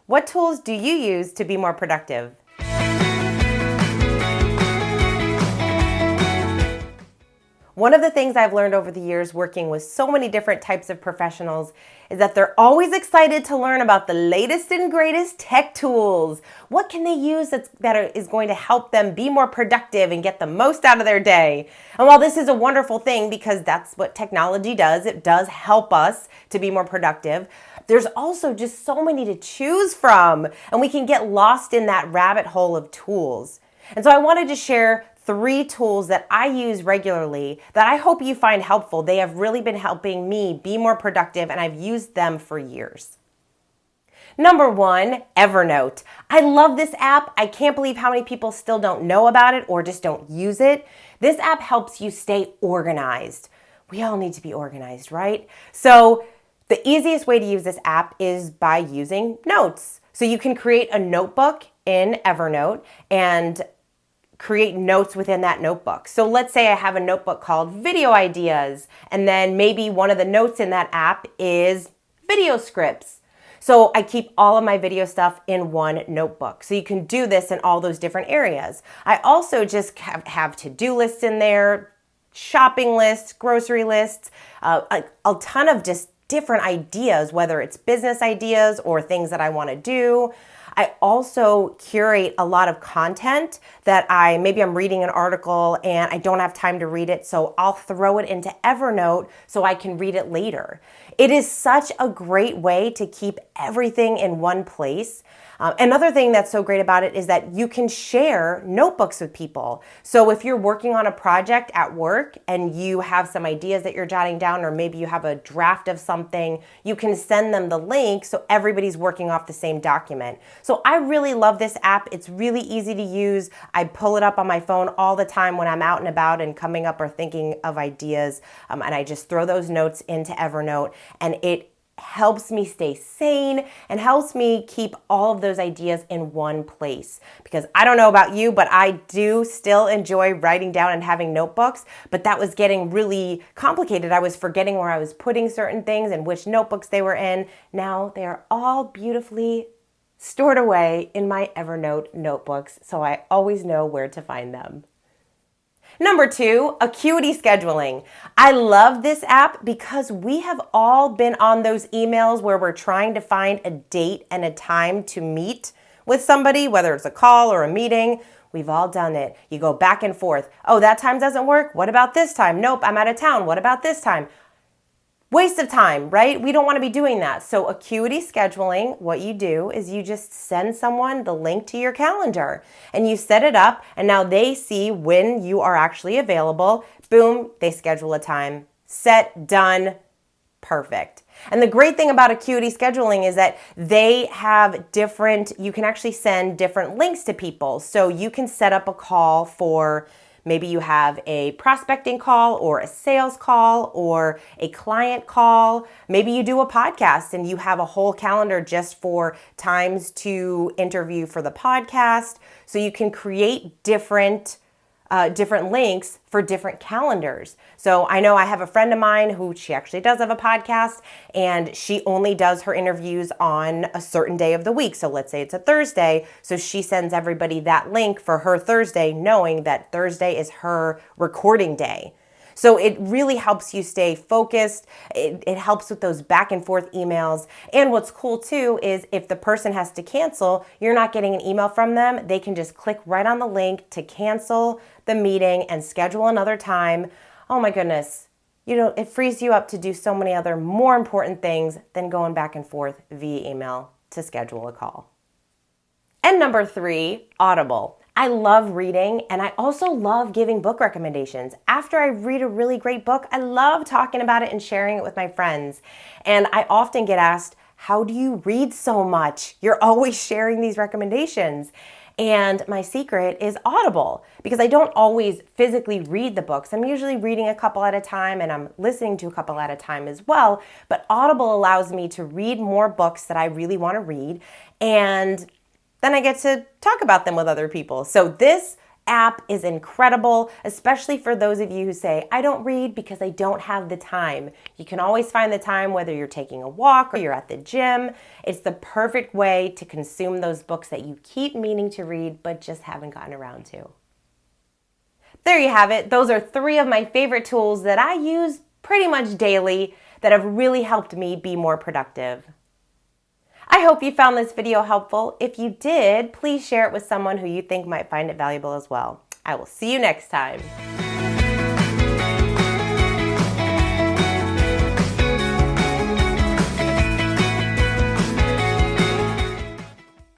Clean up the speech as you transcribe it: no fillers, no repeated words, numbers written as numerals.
What tools do you use to be more productive? One of the things I've learned over the years working with so many different types of professionals is that they're always excited to learn about the latest and greatest tech tools. What can they use that is going to help them be more productive and get the most out of their day? And while this is a wonderful thing because that's what technology does, it does help us to be more productive, there's also just so many to choose from, and we can get lost in that rabbit hole of tools. And so I wanted to share 3 tools that I use regularly that I hope you find helpful. They have really been helping me be more productive, and I've used them for years. Number 1, Evernote. I love this app. I can't believe how many people still don't know about it or just don't use it. This app helps you stay organized. We all need to be organized, right? So the easiest way to use this app is by using notes. So you can create a notebook in Evernote and create notes within that notebook. So let's say I have a notebook called video ideas, and then maybe one of the notes in that app is video scripts. So I keep all of my video stuff in one notebook. So you can do this in all those different areas. I also just have to-do lists in there, shopping lists, grocery lists, a ton of just different ideas, whether it's business ideas or things that I want to do. I also curate a lot of content that maybe I'm reading an article and I don't have time to read it, so I'll throw it into Evernote so I can read it later. It is such a great way to keep everything in one place. Another thing that's so great about it is that you can share notebooks with people. So if you're working on a project at work and you have some ideas that you're jotting down, or maybe you have a draft of something, you can send them the link so everybody's working off the same document. So I really love this app. It's really easy to use. I pull it up on my phone all the time when I'm out and about and coming up or thinking of ideas, and I just throw those notes into Evernote, and it helps me stay sane and helps me keep all of those ideas in one place. Because I don't know about you, but I do still enjoy writing down and having notebooks, but that was getting really complicated. I was forgetting where I was putting certain things and which notebooks they were in. Now they are all beautifully stored away in my Evernote notebooks, so I always know where to find them. Number 2, Acuity Scheduling. I love this app because we have all been on those emails where we're trying to find a date and a time to meet with somebody, whether it's a call or a meeting. We've all done it. You go back and forth. Oh, that time doesn't work. What about this time? Nope, I'm out of town. What about this time? Waste of time, right? We don't want to be doing that. So Acuity Scheduling, what you do is you just send someone the link to your calendar and you set it up, and now they see when you are actually available. Boom, they schedule a time. Set, done, perfect. And the great thing about Acuity Scheduling is that they have you can actually send different links to people. So you can set up a call for maybe you have a prospecting call or a sales call or a client call. Maybe you do a podcast and you have a whole calendar just for times to interview for the podcast. So you can create different links for different calendars. So I know I have a friend of mine who she actually does have a podcast, and she only does her interviews on a certain day of the week. So let's say it's a Thursday. So she sends everybody that link for her Thursday, knowing that Thursday is her recording day. So it really helps you stay focused. It helps with those back and forth emails. And what's cool too is if the person has to cancel, you're not getting an email from them. They can just click right on the link to cancel the meeting and schedule another time. Oh my goodness. It frees you up to do so many other more important things than going back and forth via email to schedule a call. And number 3, Audible. I love reading, and I also love giving book recommendations. After I read a really great book, I love talking about it and sharing it with my friends. And I often get asked, how do you read so much? You're always sharing these recommendations. And my secret is Audible, because I don't always physically read the books. I'm usually reading a couple at a time, and I'm listening to a couple at a time as well. But Audible allows me to read more books that I really want to read, and then I get to talk about them with other people. So this app is incredible, especially for those of you who say, I don't read because I don't have the time. You can always find the time whether you're taking a walk or you're at the gym. It's the perfect way to consume those books that you keep meaning to read but just haven't gotten around to. There you have it. Those are 3 of my favorite tools that I use pretty much daily that have really helped me be more productive. I hope you found this video helpful. If you did, please share it with someone who you think might find it valuable as well. I will see you next time.